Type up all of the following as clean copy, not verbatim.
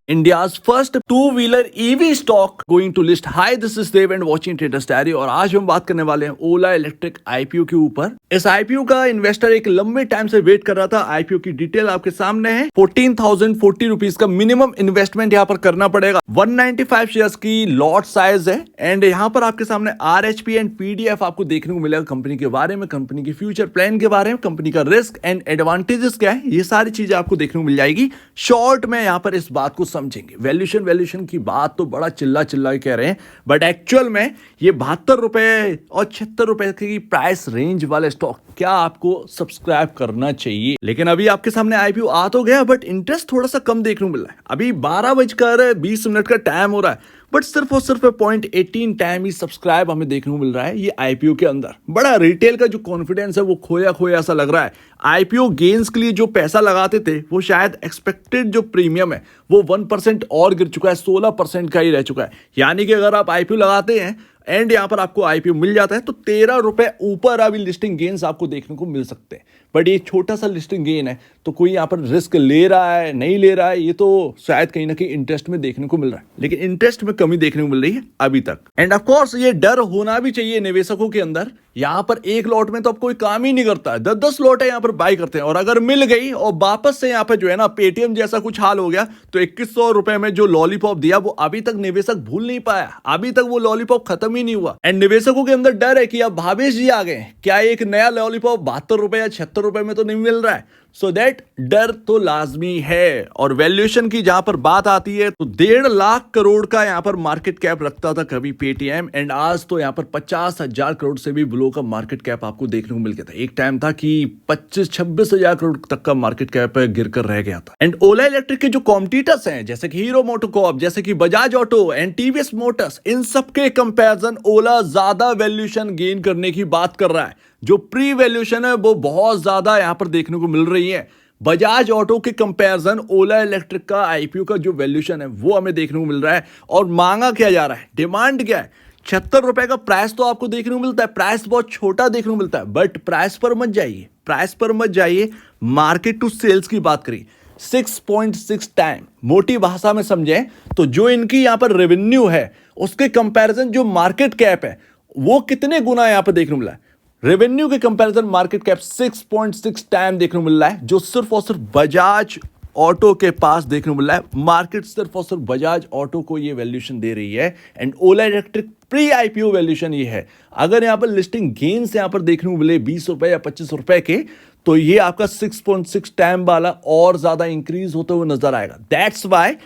India's first two-wheeler EV stock going to list. Hi, this is Dev and watching Traders Diary और आज हम बात करने वाले हैं ओला इलेक्ट्रिक आईपीओ के ऊपर। इस आईपीओ का इन्वेस्टर एक लंबे टाइम से वेट कर रहा था। आईपीओ की डिटेल आपके सामने है। 14,040 रुपीज का मिनिमम इन्वेस्टमेंट यहाँ पर करना पड़ेगा। 195 शेयर्स की लॉट साइज है एंड यहाँ पर आपके सामने RHP एंड PDF आपको देखने को मिलेगा कंपनी के बारे में, कंपनी के फ्यूचर प्लान के बारे में, कंपनी का रिस्क एंड एडवांटेजेस क्या है, ये सारी चीजें आपको देखने को मिल जाएगी। शॉर्ट में यहाँ पर इस बात को समझेंगे। वैल्यूएशन की बात तो बड़ा चिल्ला कह रहे हैं, बट एक्चुअल में ये 72 रुपए और 76 रुपए की प्राइस रेंज वाले स्टॉक क्या आपको सब्सक्राइब करना चाहिए। लेकिन अभी आपके सामने आईपीओ आ तो गया, बट इंटरेस्ट थोड़ा सा कम देखने को मिल रहा है। अभी 12:20 का टाइम हो रहा है, बट सिर्फ और सिर्फ 0.18 टाइम ही सब्सक्राइब हमें देखने को मिल रहा है। ये आईपीओ के अंदर बड़ा रिटेल का जो कॉन्फिडेंस है वो खोया सा लग रहा है। आईपीओ गेन्स के लिए जो पैसा लगाते थे वो शायद एक्सपेक्टेड जो प्रीमियम है वो 1% और गिर चुका है, 16% का ही रह चुका है। यानी कि अगर आप आईपीओ लगाते हैं एंड यहाँ पर आपको आईपीओ मिल जाता है तो 13 रुपए ऊपर अभी लिस्टिंग गेन्स आपको देखने को मिल सकते हैं। बट ये छोटा सा लिस्टिंग गेन है, तो कोई यहाँ पर रिस्क ले रहा है नहीं ले रहा है, ये तो शायद कहीं ना कहीं इंटरेस्ट में देखने को मिल रहा है। लेकिन इंटरेस्ट में कमी देखने को मिल रही है अभी तक। एंड ऑफ कोर्स ये डर होना भी चाहिए निवेशकों के अंदर। यहाँ पर एक लॉट में तो अब कोई काम ही नहीं करता है, 10-10 लॉट है यहाँ पर बाई करते हैं, और अगर मिल गई और वापस से यहाँ पर जो है ना पेटीएम जैसा कुछ हाल हो गया तो 2100 रुपए में जो लॉलीपॉप दिया वो अभी तक निवेशक भूल नहीं पाया। अभी तक वो लॉलीपॉप खत्म ही नहीं हुआ एंड निवेशकों के अंदर डर है कि अब भावेश जी आ गए, क्या एक नया लॉलीपॉप 72 रुपए या 76 रुपए में तो नहीं मिल रहा है। सो दैट डर तो लाजमी है। और वैल्यूएशन की जहां पर बात आती है तो 1.5 लाख करोड़ का यहाँ पर मार्केट कैप रखता था कभी पेटीएम, एंड आज तो यहाँ पर 50,000 करोड़ से भी बिलो का मार्केट कैप आपको देखने को मिल गया था। एक टाइम था कि 25-26 हजार करोड़ तक का मार्केट कैप गिर कर रह गया था। एंड ओला इलेक्ट्रिक के जो कॉम्पिटिटर्स हैं जैसे कि हीरो मोटोकॉर्प, जैसे कि Bajaj Auto and TVS Motors, इन सबके कंपैरिजन ओला ज्यादा वैल्यूएशन गेन करने की बात कर रहा है। जो प्री वैल्यूएशन है वो बहुत ज्यादा यहां पर देखने को मिल रही है। बजाज ऑटो के कंपैरिजन ओला इलेक्ट्रिक का आईपीओ का जो वैल्यूएशन है वो हमें देखने को मिल रहा है। और मांगा क्या जा रहा है, डिमांड क्या है, 76 रुपए का प्राइस तो आपको देखने को मिलता है। प्राइस बहुत छोटा देखने को मिलता है, बट प्राइस पर मत जाइए, मार्केट टू सेल्स की बात करिए। 6.6 टाइम, मोटी भाषा में समझें तो जो इनकी यहां पर रेवेन्यू है उसके कंपैरिजन जो मार्केट कैप है वो कितने गुना यहां पर देखने को मिला है। रेवेन्यू के कंपैरिजन मार्केट कैप 6.6 टाइम देखने को मिल रहा है, जो सिर्फ और सिर्फ बजाज ऑटो के पास देखने को मिल रहा है। मार्केट सिर्फ और सिर्फ बजाज ऑटो को ये वैल्यूएशन दे रही है and Ola electric pre IPO valuation ये है। अगर यहां पर लिस्टिंग गेन्स यहां पर देखने को मिले 20 रुपए या 25 रुपए के, तो ये आपका 6.6 टाइम वाला और ज्यादा इंक्रीज होते हुए नजर आएगा। दैट्स वाई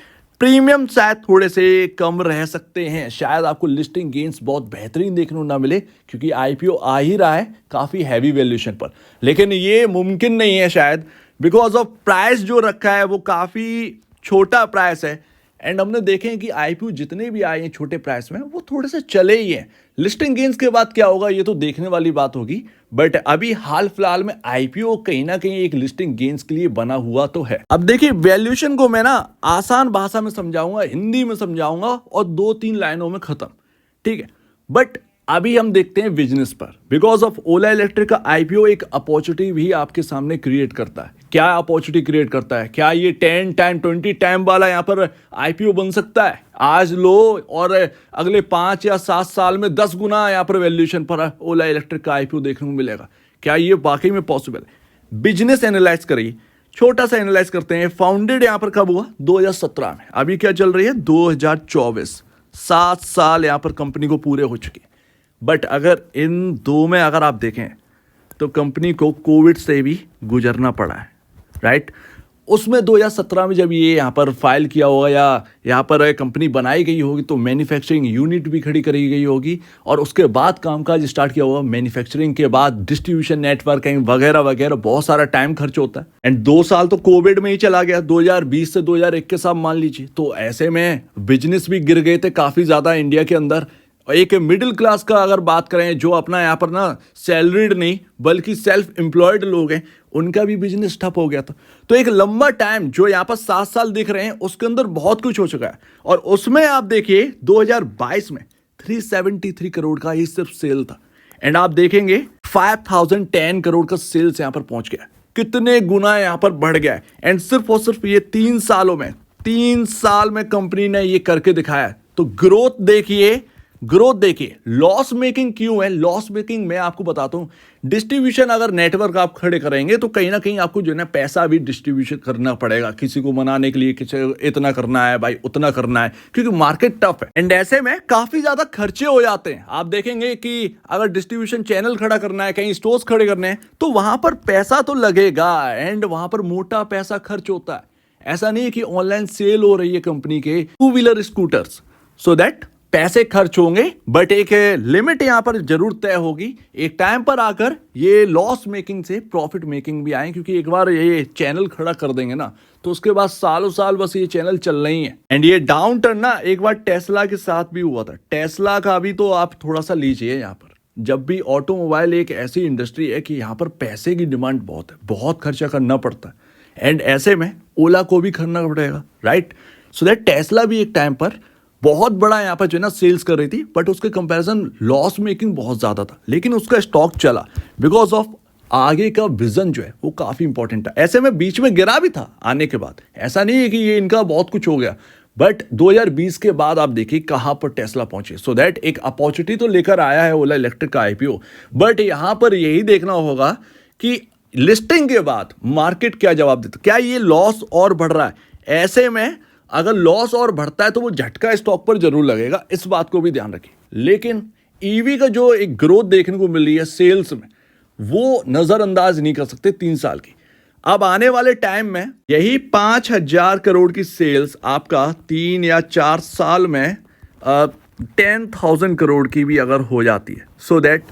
प्रीमियम शायद थोड़े से कम रह सकते हैं। शायद आपको लिस्टिंग गेन्स बहुत बेहतरीन देखने को ना मिले क्योंकि आईपीओ आ ही रहा है काफी हैवी वैल्यूएशन पर, लेकिन ये मुमकिन नहीं है शायद, बिकॉज ऑफ प्राइस जो रखा है वो काफी छोटा प्राइस है। एंड हमने देखे हैं कि आईपीओ जितने भी आए हैं छोटे प्राइस में वो थोड़े से चले ही हैं। लिस्टिंग गेन्स के बाद क्या होगा ये तो देखने वाली बात होगी, बट अभी हाल फिलहाल में आईपीओ कहीं ना कहीं एक लिस्टिंग गेन्स के लिए बना हुआ तो है। अब देखिए वैल्यूएशन को मैं ना आसान भाषा में समझाऊंगा, हिंदी में समझाऊंगा और 2-3 लाइनों में खत्म, ठीक है। बट अभी हम देखते हैं बिजनेस पर। बिकॉज ऑफ ओला इलेक्ट्रिक का आईपीओ एक अपॉर्चुनिटी भी आपके सामने क्रिएट करता है। क्या अपॉर्चुनिटी क्रिएट करता है, क्या ये 10 टाइम 20 टाइम वाला यहाँ पर आईपीओ बन सकता है? आज लो और अगले 5 या 7 साल में 10 गुना यहाँ पर वैल्यूएशन पर ओला इलेक्ट्रिक का आईपीओ देखने को मिलेगा। क्या ये वाकई में पॉसिबल है? बिजनेस एनालाइज करिए, छोटा सा एनालाइज करते हैं। फाउंडेड यहाँ पर कब हुआ? 2017 में। अभी क्या चल रही है? 2024। 7 साल यहाँ पर कंपनी को पूरे हो चुके। बट अगर इन दो में अगर आप देखें तो कंपनी को कोविड से भी गुजरना पड़ा है, राइट। उसमें 2017 में जब ये यहाँ पर फाइल किया होगा या यहाँ पर कंपनी बनाई गई होगी तो मैन्युफैक्चरिंग यूनिट भी खड़ी करी गई होगी और उसके बाद कामकाज स्टार्ट किया होगा। मैन्युफैक्चरिंग के बाद डिस्ट्रीब्यूशन नेटवर्किंग वगैरह वगैरह बहुत सारा टाइम खर्च होता है। एंड 2 साल तो कोविड में ही चला गया, 2020 से 2021 आप मान लीजिए। तो ऐसे में बिजनेस भी गिर गए थे काफ़ी ज़्यादा इंडिया के अंदर। एक मिडिल क्लास का अगर बात करें जो अपना यहाँ पर ना सैलरीड नहीं बल्कि सेल्फ एम्प्लॉयड लोग हैं, उनका भी बिजनेस ठप हो गया था। तो एक लंबा टाइम जो यहाँ पर 7 साल दिख रहे हैं उसके अंदर बहुत कुछ हो चुका है। और उसमें आप देखिए 2022 में 373 करोड़ का ही सिर्फ सेल था एंड आप देखेंगे 5010 करोड़ का सेल्स यहाँ पर पहुंच गया। कितने गुना यहाँ पर बढ़ गया है। एंड सिर्फ और सिर्फ ये 3 सालों में 3 साल में कंपनी ने ये करके दिखाया है। तो ग्रोथ देखिए, ग्रोथ देखिए। लॉस मेकिंग क्यों है? लॉस मेकिंग मैं आपको बताता हूं। डिस्ट्रीब्यूशन अगर नेटवर्क आप खड़े करेंगे तो कहीं ना कहीं आपको जो है ना पैसा भी डिस्ट्रीब्यूशन करना पड़ेगा, किसी को मनाने के लिए, किसी इतना करना है भाई, उतना करना है, क्योंकि मार्केट टफ है एंड ऐसे में काफी ज्यादा खर्चे हो जाते हैं। आप देखेंगे कि अगर डिस्ट्रीब्यूशन चैनल खड़ा करना है, कहीं स्टोर्स खड़े करने हैं, तो वहां पर पैसा तो लगेगा एंड वहां पर मोटा पैसा खर्च होता है। ऐसा नहीं है कि ऑनलाइन सेल हो रही है कंपनी के 2 व्हीलर स्कूटर्स, सो दैट पैसे खर्च होंगे, बट एक लिमिट यहां पर जरूर तय होगी। एक टाइम पर आकर ये लॉस मेकिंग से प्रॉफिट मेकिंग भी आए, क्योंकि एक बार ये चैनल खड़ा कर देंगे ना तो उसके बाद सालों साल बस ये चैनल चल रही है। एंड ये डाउन टर्न ना एक बार टेस्ला के साथ भी हुआ था। टेस्ला का भी तो आप थोड़ा सा लीजिए। यहाँ पर जब भी ऑटोमोबाइल एक ऐसी इंडस्ट्री है कि यहाँ पर पैसे की डिमांड बहुत है, बहुत खर्चा करना पड़ता है एंड ऐसे में ओला को भी करना पड़ेगा, राइट? सो दैट टेस्ला भी एक टाइम पर बहुत बड़ा यहाँ पर जो है ना सेल्स कर रही थी, बट उसके कंपैरिजन लॉस मेकिंग बहुत ज़्यादा था, लेकिन उसका स्टॉक चला बिकॉज ऑफ आगे का विजन जो है वो काफ़ी इंपॉर्टेंट था। ऐसे में बीच में गिरा भी था आने के बाद, ऐसा नहीं है कि ये इनका बहुत कुछ हो गया, बट 2020 के बाद आप देखिए कहाँ पर टेस्ला पहुंचे। सो दैट एक अपॉर्चुनिटी तो लेकर आया है ओला इलेक्ट्रिक का आईपीओ, बट यहाँ पर यही देखना होगा कि लिस्टिंग के बाद मार्केट क्या जवाब देता, क्या ये लॉस और बढ़ रहा है। ऐसे में अगर लॉस और बढ़ता है तो वो झटका स्टॉक पर जरूर लगेगा, इस बात को भी ध्यान रखिए। लेकिन ईवी का जो एक ग्रोथ देखने को मिल रही है सेल्स में, वो नजरअंदाज नहीं कर सकते 3 साल की। अब आने वाले टाइम में यही 5,000 करोड़ की सेल्स आपका 3 या 4 साल में 10,000 करोड़ की भी अगर हो जाती है, सो दैट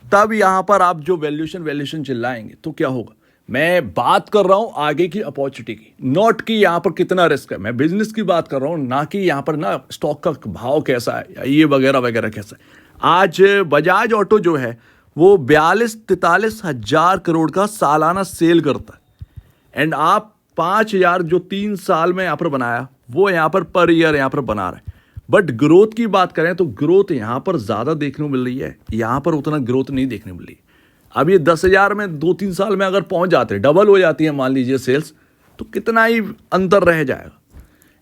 तब यहां पर आप जो वैल्यूएशन चिल्लाएंगे तो क्या होगा। मैं बात कर रहा हूं आगे की अपॉर्चुनिटी की, नॉट कि यहां पर कितना रिस्क है। मैं बिजनेस की बात कर रहा हूं, ना कि यहां पर ना स्टॉक का भाव कैसा है या ये वगैरह वगैरह कैसा है। आज बजाज ऑटो जो है वो 42-43 हजार करोड़ का सालाना सेल करता है एंड आप 5,000 जो 3 साल में यहां पर बनाया वो यहां पर ईयर यहां पर बना रहे हैं। बट ग्रोथ की बात करें तो ग्रोथ यहां पर ज्यादा देखने को मिल रही है, यहां पर उतना ग्रोथ नहीं देखने को मिल रही है। अब ये 10,000 में 2-3 साल में अगर पहुंच जाते, डबल हो जाती है मान लीजिए सेल्स, तो कितना ही अंतर रह जाएगा।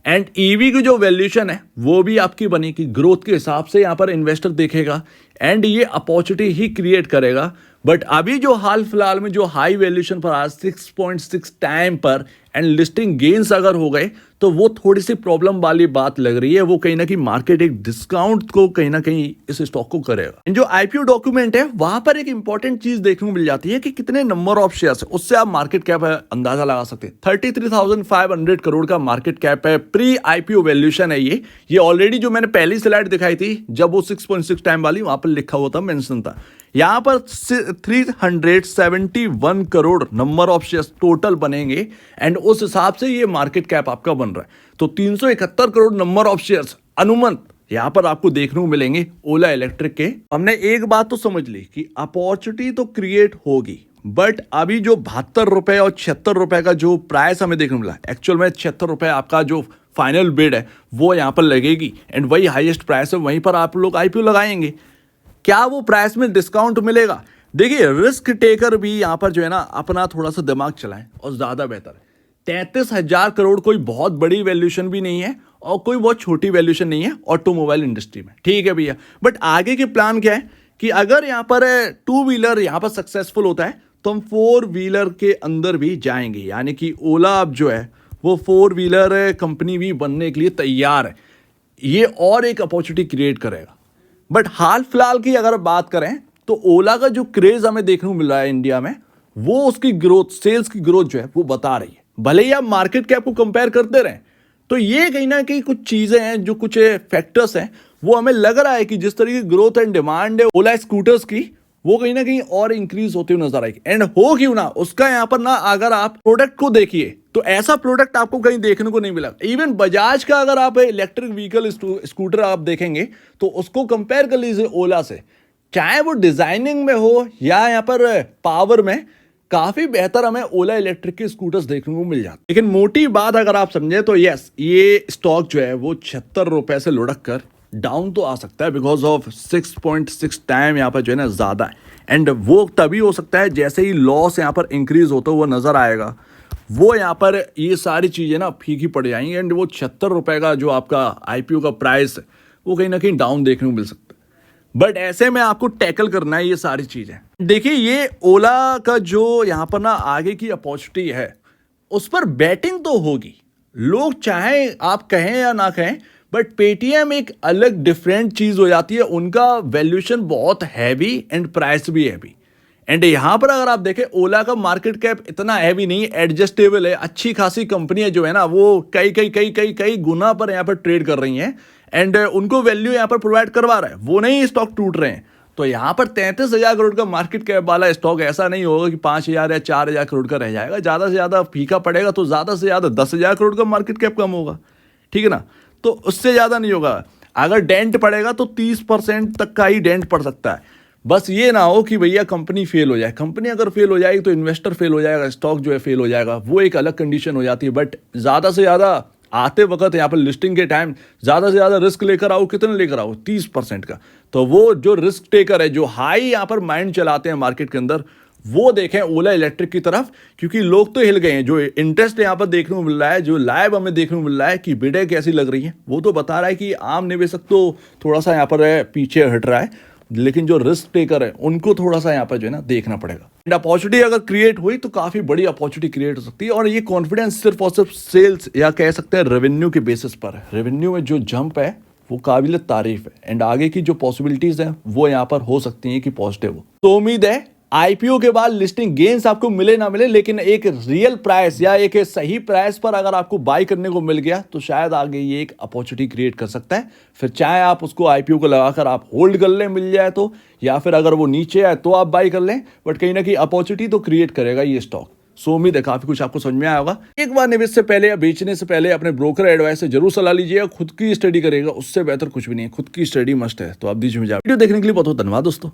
एंड ईवी की जो वैल्यूएशन है वो भी आपकी बनेगी ग्रोथ के हिसाब से, यहां पर इन्वेस्टर देखेगा एंड ये अपॉर्चुनिटी ही क्रिएट करेगा। बट अभी जो हाल फिलहाल में जो हाई वैल्यूएशन पर आज 6.6 टाइम पर एंड लिस्टिंग गेन्स अगर हो गए तो वो थोड़ी सी प्रॉब्लम वाली बात लग रही है। वो कहीं ना कहीं मार्केट एक डिस्काउंट को कहीं ना कहीं इस स्टॉक को करेगा। जो आईपीओ डॉक्यूमेंट है वहां पर एक इंपॉर्टेंट चीज देखने को मिल जाती है कि कितने नंबर ऑफ शेयर्स है, उससे आप मार्केट कैप अंदाजा लगा सकते हैं। 33,500 करोड़ का मार्केट कैप है, प्री आईपीओ वैल्यूएशन है ये ऑलरेडी जो मैंने पहली स्लाइड दिखाई थी जब वो 6.6 टाइम वाली, वहां पर लिखा हुआ था, मेंशन था। यहां पर 371 crore number of shares total बनेंगे एंड उस हिसाब से ये मार्केट कैप आपका बन रहा है। तो 371 करोड़ नंबर ऑफ शेयर्स अनुमान यहां पर आपको देखने को मिलेंगे ओला इलेक्ट्रिक के। हमने एक बात तो समझ ली कि अपॉर्चुनिटी तो क्रिएट होगी, बट अभी जो 72 रुपए और 76 रुपए का जो प्राइस हमें देखने को मिला, एक्चुअल में 76 रुपए आपका जो फाइनल बिड है वो यहां पर लगेगी एंड वही हाईएस्ट प्राइस है, वहीं पर आप लोग आईपीओ लगाएंगे। क्या वो प्राइस में डिस्काउंट मिलेगा? देखिए रिस्क टेकर भी यहां पर जो है ना अपना थोड़ा सा दिमाग चलाएं और ज्यादा बेहतर है। 33,000 करोड़ कोई बहुत बड़ी वैल्यूएशन भी नहीं है और कोई बहुत छोटी वैल्यूएशन नहीं है ऑटोमोबाइल इंडस्ट्री में, ठीक है भैया। बट आगे के प्लान क्या है कि अगर यहां पर 2 व्हीलर यहां पर सक्सेसफुल होता है तो हम 4 व्हीलर के अंदर भी जाएंगे, यानी कि ओला अब जो है वो 4 व्हीलर कंपनी भी बनने के लिए तैयार है। ये और एक अपॉर्चुनिटी क्रिएट करेगा। बट हाल फिलहाल की अगर बात करें तो ओला का जो क्रेज हमें देखने को मिल रहा है इंडिया में, वो उसकी ग्रोथ, सेल्स की ग्रोथ जो है वो बता रही है। भले ही आप मार्केट कैप को कंपेयर करते रहें, तो ये कहीं ना कहीं कुछ चीजें हैं, जो कुछ फैक्टर्स हैं, वो हमें लग रहा है कि जिस तरीके की ग्रोथ एंड डिमांड है ओला स्कूटर्स की, वो कहीं ना कहीं और इंक्रीज होती हुई नजर आएगी। एंड हो क्यों ना, उसका यहाँ पर ना अगर आप प्रोडक्ट को देखिए तो ऐसा प्रोडक्ट आपको कहीं देखने को नहीं मिला। इवन बजाज का अगर आप इलेक्ट्रिक व्हीकल स्कूटर आप देखेंगे तो उसको कंपेयर कर लीजिए ओला से, चाहे वो डिजाइनिंग में हो या यहाँ पर पावर में, काफी बेहतर हमें ओला इलेक्ट्रिक के स्कूटर्स देखने को मिल जाते। लेकिन मोटी बात अगर आप समझे तो यस, ये स्टॉक जो है वो 76 रुपए से लुढ़क कर डाउन तो आ सकता है बिकॉज ऑफ 6.6 टाइम यहाँ पर जो है ना ज्यादा है। एंड वो तभी हो सकता है जैसे ही लॉस यहाँ पर इंक्रीज होता हुआ नजर आएगा, वो यहाँ पर ये सारी चीजें ना फीकी पड़ जाएंगी एंड वो 76 रुपए का जो आपका आईपीओ का प्राइस है वो कहीं ना कहीं डाउन देखने को मिल सकता है। बट ऐसे में आपको टैकल करना है ये सारी चीजें। देखिए ये ओला का जो यहाँ पर ना आगे की अपॉर्चुनिटी है उस पर बैटिंग तो होगी, लोग चाहे आप कहें या ना कहें, बट पेटीएम एक अलग डिफरेंट चीज हो जाती है। उनका वैल्यूएशन बहुत हैवी एंड प्राइस भी हैवी। एंड यहां पर अगर आप देखें ओला का मार्केट कैप इतना हैवी नहीं, एडजस्टेबल है। अच्छी खासी कंपनियां जो है ना वो कई कई कई कई कई गुना पर यहाँ पर ट्रेड कर रही हैं एंड उनको वैल्यू यहाँ पर प्रोवाइड करवा रहा है, वो नहीं स्टॉक टूट रहे हैं। तो यहाँ पर 33,000 करोड़ का मार्केट कैप वाला स्टॉक ऐसा नहीं होगा कि 5,000 या 4,000 करोड़ का रह जाएगा। ज़्यादा से ज़्यादा फीका पड़ेगा तो ज़्यादा से ज़्यादा 10,000 करोड़ का मार्केट कैप कम होगा, ठीक है ना। तो उससे ज़्यादा नहीं होगा। अगर डेंट पड़ेगा तो 30% तक का ही डेंट पड़ सकता है। बस ये ना हो कि भैया कंपनी फेल हो जाए। कंपनी अगर फेल हो जाएगी तो इन्वेस्टर फेल हो जाएगा, स्टॉक जो है फेल हो जाएगा, वो एक अलग कंडीशन हो जाती है। बट ज़्यादा से ज़्यादा आते वक्त यहाँ पर लिस्टिंग के टाइम ज़्यादा से ज़्यादा रिस्क लेकर आओ। कितने लेकर आओ? 30% का। तो वो जो रिस्क टेकर है, जो हाई यहाँ पर माइंड चलाते हैं मार्केट के अंदर, वो देखें ओला इलेक्ट्रिक की तरफ, क्योंकि लोग तो हिल गए हैं। जो इंटरेस्ट यहाँ पर देखने को मिल रहा है, जो लाइव हमें देखने को मिल रहा है कि बिडें कैसी लग रही है, वो तो बता रहा है कि आम निवेशक तो थोड़ा सा यहाँ पर पीछे हट रहा है, लेकिन जो रिस्क टेकर है उनको थोड़ा सा यहाँ पर जो है ना देखना पड़ेगा। एंड अपॉर्चुनिटी अगर क्रिएट हुई तो काफी बड़ी अपॉर्चुनिटी क्रिएट हो सकती है। और ये कॉन्फिडेंस सिर्फ और सिर्फ सेल्स या कह सकते हैं रेवेन्यू के बेसिस पर है। रेवेन्यू में जो जंप है वो काबिल तारीफ है एंड आगे की जो पॉसिबिलिटीज हैं वो यहाँ पर हो सकती हैं कि पॉजिटिव हो। तो उम्मीद है आईपीओ के बाद लिस्टिंग गेन्स आपको मिले ना मिले, लेकिन एक रियल प्राइस या एक सही प्राइस पर अगर आपको बाई करने को मिल गया तो शायद आगे ये एक अपॉर्चुनिटी क्रिएट कर सकता है। फिर चाहे आप उसको आईपीओ को लगाकर आप होल्ड कर लें, मिल जाए तो, या फिर अगर वो नीचे आए तो आप बाई कर लें, बट कहीं ना कहीं अपॉर्चुनिटी तो क्रिएट करेगा ये स्टॉक। सो उम्मीद है काफी कुछ आपको समझ में आया होगा। एक बार निवेश से पहले या बेचने से पहले अपने ब्रोकर एडवाइस से जरूर सलाह लीजिएगा। खुद की स्टडी करेगा, उससे बेहतर कुछ भी नहीं है। खुद की स्टडी मस्ट है। तो आप दीजिए मुझे वीडियो देखने के लिए बहुत बहुत धन्यवाद दोस्तों।